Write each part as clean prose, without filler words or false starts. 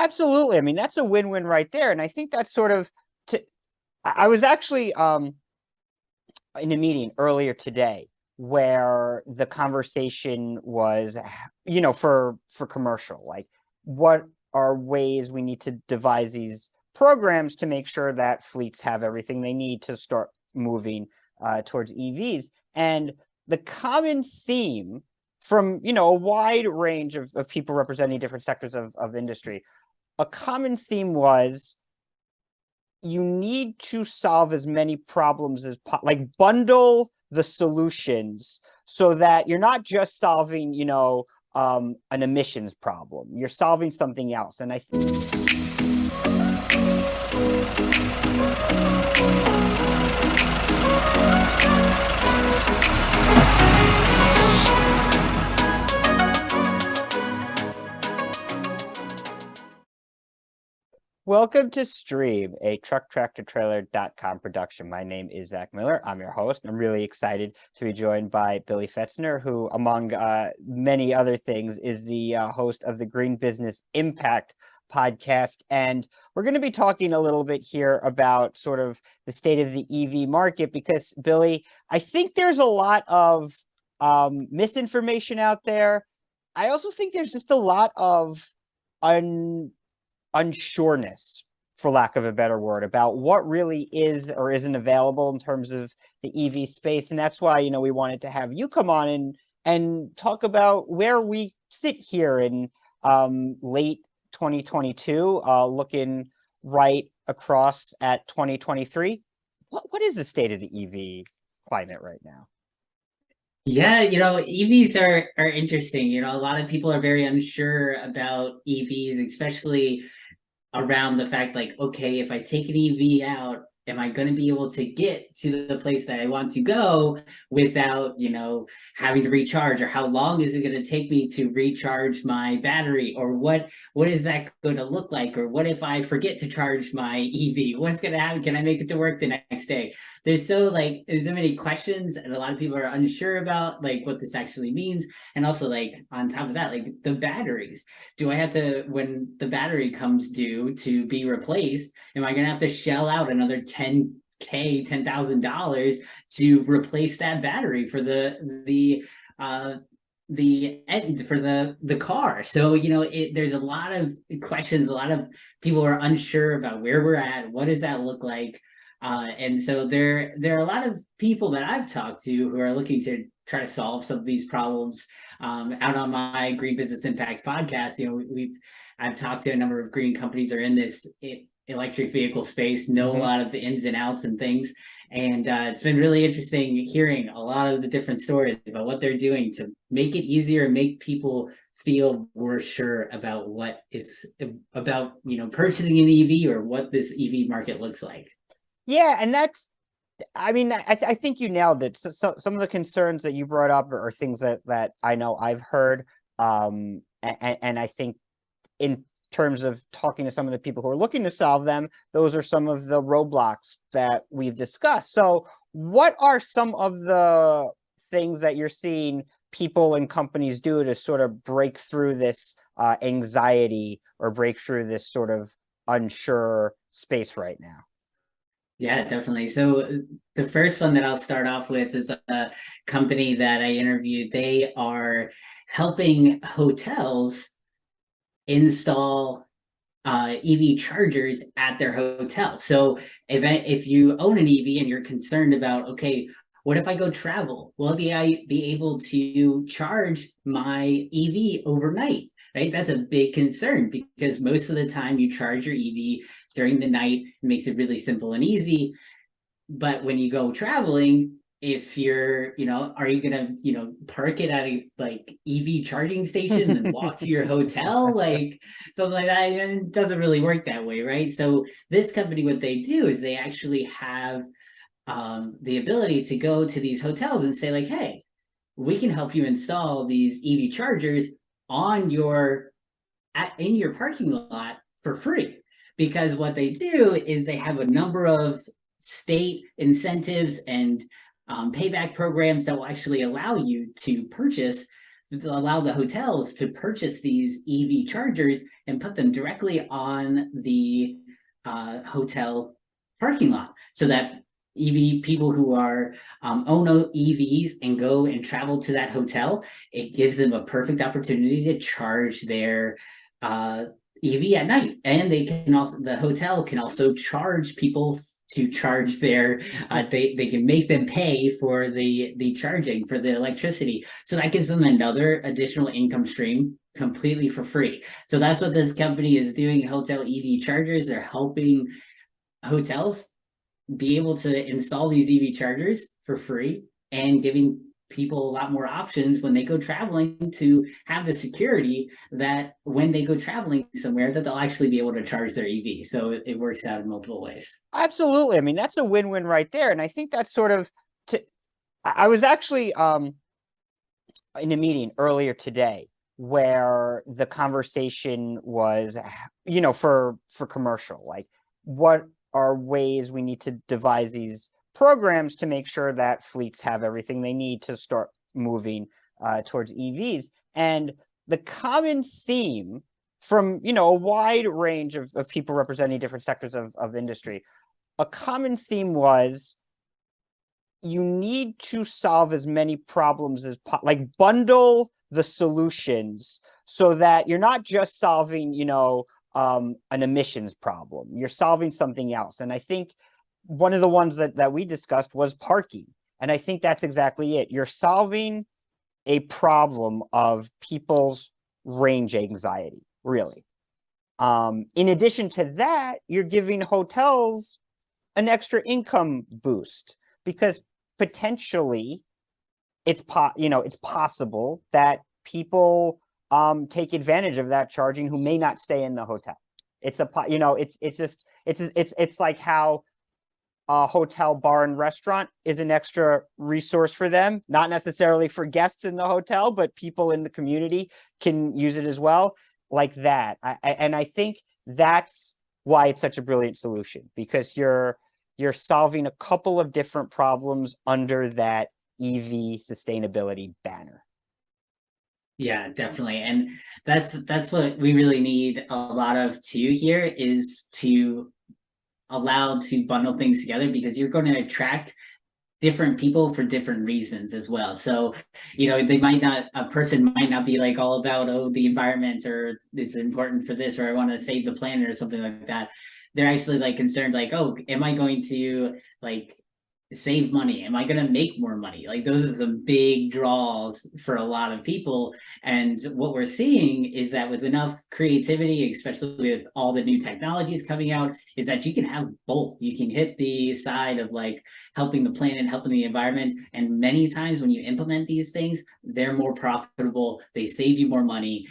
Absolutely. I mean, that's a win-win right there. And I think that's sort of I was actually in a meeting earlier today where the conversation was, for commercial, like what are ways we need to devise these programs to make sure that fleets have everything they need to start moving towards EVs. And the common theme from, a wide range of people representing different sectors of industry, a common theme was you need to solve as many problems as like bundle the solutions so that you're not just solving, an emissions problem. You're solving something else. And I think welcome to Stream, a trucktractortrailer.com production. My name is Zach Miller. I'm your host. I'm really excited to be joined by Billy Fetzner, who, among many other things, is the host of the Green Business Impact podcast. And we're going to be talking a little bit here about sort of the state of the EV market, because, Billy, I think there's a lot of misinformation out there. I also think there's just a lot of unsureness, for lack of a better word, about what really is or isn't available in terms of the EV space. And that's why, we wanted to have you come on and talk about where we sit here in late 2022, looking right across at 2023. What is the state of the EV climate right now? Yeah, EVs are interesting. A lot of people are very unsure about EVs, especially around the fact, like, okay, if I take an EV out, am I going to be able to get to the place that I want to go without, having to recharge? Or how long is it going to take me to recharge my battery? Or what is that going to look like? Or what if I forget to charge my EV? What's going to happen? Can I make it to work the next day? There's so many questions, and a lot of people are unsure about like what this actually means. And also, like, on top of that, like the batteries, do I have to, when the battery comes due to be replaced, am I going to have to shell out another $10,000 to replace that battery for the end for the car? So there's a lot of questions. A lot of people are unsure about where we're at. What does that look like? And so there are a lot of people that I've talked to who are looking to try to solve some of these problems. Out on my Green Business Impact podcast, I've talked to a number of green companies that are in this electric vehicle space, know a lot of the ins and outs and things. And it's been really interesting hearing a lot of the different stories about what they're doing to make it easier and make people feel more sure about what it's about, purchasing an EV or what this EV market looks like. Yeah, and I mean, I think you nailed it. So some of the concerns that you brought up are things that I know I've heard. And I think in terms of talking to some of the people who are looking to solve them, those are some of the roadblocks that we've discussed. So what are some of the things that you're seeing people and companies do to sort of break through this anxiety or break through this sort of unsure space right now? Yeah, definitely. So the first one that I'll start off with is a company that I interviewed. They are helping hotels install EV chargers at their hotel. So if you own an EV and you're concerned about, okay, what if I go travel? Will I be able to charge my EV overnight? Right? That's a big concern because most of the time you charge your EV during the night. It makes it really simple and easy. But when you go traveling, if you're, are you gonna, park it at a like EV charging station and walk to your hotel, like something like that? And it doesn't really work that way, right? So this company, what they do is they actually have the ability to go to these hotels and say, like, hey, we can help you install these EV chargers on in your parking lot for free. Because what they do is they have a number of state incentives and payback programs that will actually allow you to purchase allow the hotels to purchase these EV chargers and put them directly on the hotel parking lot, so that EV people who are own EVs and go and travel to that hotel, it gives them a perfect opportunity to charge their EV at night, and they can also, the hotel can also charge people to charge their they can make them pay for the charging for the electricity, so that gives them another additional income stream completely for free. So that's what this company is doing, hotel EV chargers. They're helping hotels be able to install these EV chargers for free and giving people a lot more options when they go traveling, to have the security that when they go traveling somewhere that they'll actually be able to charge their EV. So it works out in multiple ways. Absolutely. I mean, that's a win-win right there. And I think that's sort of I was actually in a meeting earlier today where the conversation was, for commercial, like, what are ways we need to devise these programs to make sure that fleets have everything they need to start moving towards EVs. And the common theme from, a wide range of people representing different sectors of industry, a common theme was, you need to solve as many problems as like bundle the solutions so that you're not just solving, an emissions problem. You're solving something else. And I think one of the ones that we discussed was parking. And I think that's exactly it. You're solving a problem of people's range anxiety, really. In addition to that, you're giving hotels an extra income boost, because potentially it's possible that people take advantage of that charging who may not stay in the hotel. It's like how a hotel bar and restaurant is an extra resource for them, not necessarily for guests in the hotel, but people in the community can use it as well, like that. And I think that's why it's such a brilliant solution, because you're solving a couple of different problems under that EV sustainability banner. Yeah, definitely. And that's what we really need a lot of too here, is to allow to bundle things together, because you're going to attract different people for different reasons as well. So, they might not, a person might not be like all about, oh, the environment, or it's important for this, or I want to save the planet or something like that. They're actually like concerned, like, oh, am I going to like save money? Am I going to make more money? Like, those are some big draws for a lot of people. And what we're seeing is that with enough creativity, especially with all the new technologies coming out, is that you can have both. You can hit the side of like helping the planet, helping the environment. And many times when you implement these things, they're more profitable. They save you more money.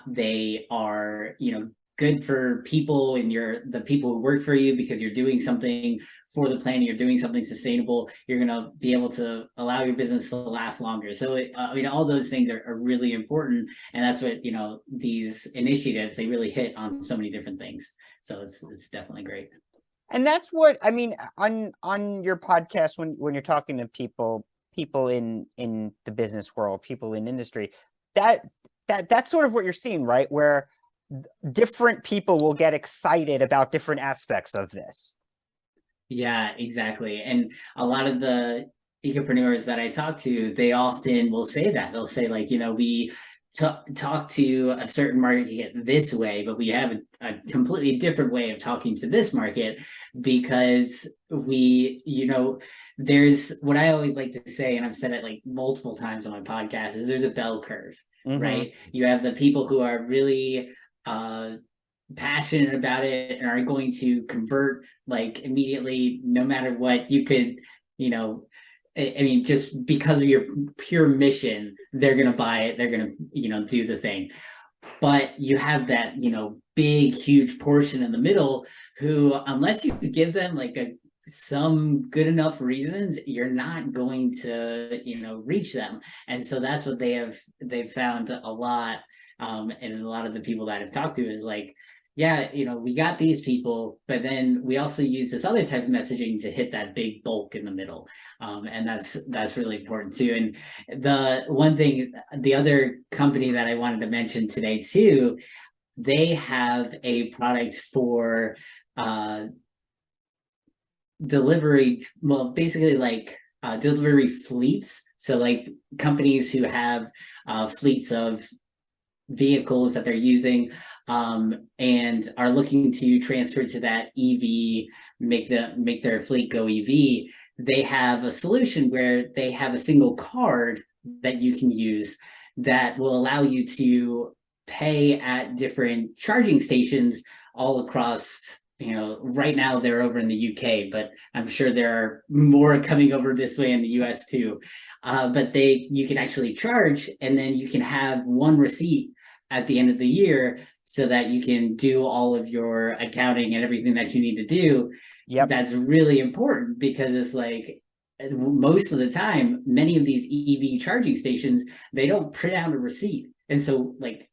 They are, good for people and the people who work for you, because you're doing something for the planet, you're doing something sustainable, you're going to be able to allow your business to last longer. So all those things are really important, and that's what these initiatives, they really hit on so many different things. So it's definitely great. And that's what I mean on your podcast, when you're talking to people in the business world, people in industry, that's sort of what you're seeing, right? Where different people will get excited about different aspects of this. Yeah, exactly. And a lot of the ecopreneurs that I talk to, they often will say that. They'll say, like, we talk to a certain market this way, but we have a completely different way of talking to this market, because there's what I always like to say, and I've said it like multiple times on my podcast, is there's a bell curve, right? You have the people who are really passionate about it and are going to convert like immediately, no matter what. You could, I mean, just because of your pure mission, they're going to buy it. They're going to, do the thing. But you have that, big, huge portion in the middle who, unless you give them like some good enough reasons, you're not going to, reach them. And so that's what they've found a lot. And a lot of the people that I've talked to is like, yeah, we got these people, but then we also use this other type of messaging to hit that big bulk in the middle. And that's really important too. And the other company that I wanted to mention today too, they have a product for delivery, well, basically like delivery fleets. So like companies who have fleets of vehicles that they're using, and are looking to transfer to that EV, make their fleet go EV. They have a solution where they have a single card that you can use that will allow you to pay at different charging stations all across. Right now they're over in the UK, but I'm sure there are more coming over this way in the US too. But you can actually charge, and then you can have one receipt at the end of the year so that you can do all of your accounting and everything that you need to do. Yep. That's really important, because it's like most of the time, many of these EV charging stations, they don't print out a receipt. And so like,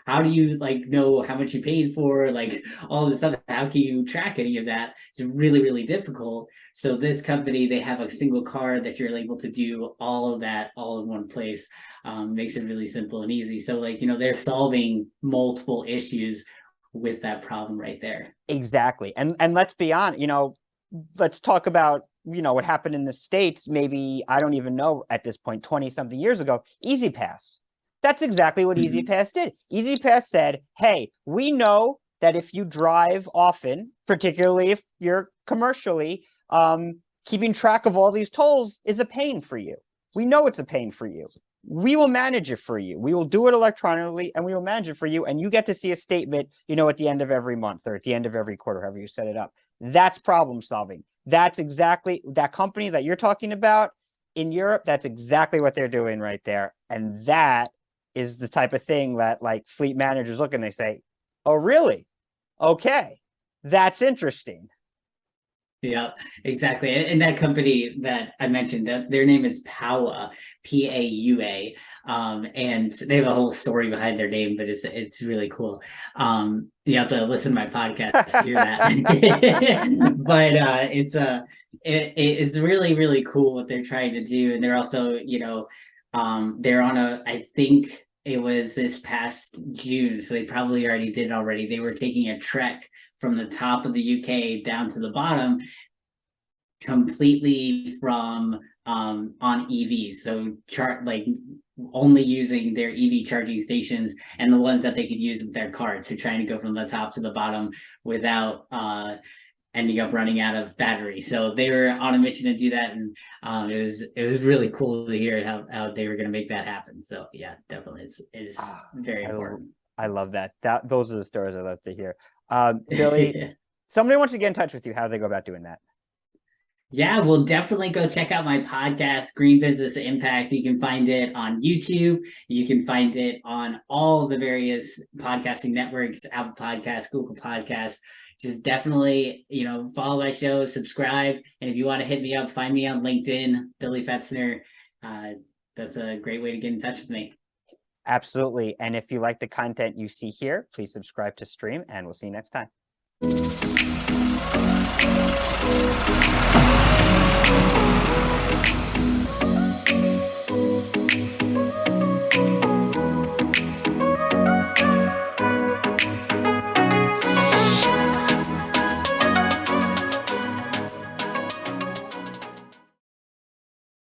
how do you like know how much you paid for, like all this stuff? How can you track any of that? It's really, really difficult. So this company, they have a single card that you're able to do all of that all in one place. Makes it really simple and easy. So like, they're solving multiple issues with that problem right there. Exactly. And let's be honest, let's talk about, what happened in the States, maybe, I don't even know at this point, 20 something years ago, Easy Pass. That's exactly what Easy Pass did. Easy Pass said, hey, we know that if you drive often, particularly if you're commercially, keeping track of all these tolls is a pain for you. We know it's a pain for you. We will manage it for you. We will do it electronically, and we will manage it for you. And you get to see a statement, at the end of every month or at the end of every quarter, however you set it up. That's problem solving. That's exactly that company that you're talking about in Europe. That's exactly what they're doing right there. And that is the type of thing that like fleet managers look and they say, oh, really? Okay, that's interesting. Yeah, exactly. And that company that I mentioned, that their name is Paua, Paua. And they have a whole story behind their name, but it's really cool. You have to listen to my podcast to hear that. But it's really, really cool what they're trying to do. And they're also, they're on I think it was this past June, so they probably already did it already. They were taking a trek from the top of the UK down to the bottom, completely from on EVs. So like only using their EV charging stations and the ones that they could use with their cards. So trying to go from the top to the bottom without ending up running out of battery. So they were on a mission to do that, and it was really cool to hear how they were going to make that happen. So yeah, definitely is very important. I love that. Those are the stories I love to hear. Billy, somebody wants to get in touch with you. How do they go about doing that? Yeah, well, definitely go check out my podcast, Green Business Impact. You can find it on YouTube. You can find it on all the various podcasting networks, Apple Podcasts, Google Podcasts. Just definitely, follow my show, subscribe. And if you want to hit me up, find me on LinkedIn, Billy Fetzner. That's a great way to get in touch with me. Absolutely. And if you like the content you see here, please subscribe to Stream, and we'll see you next time.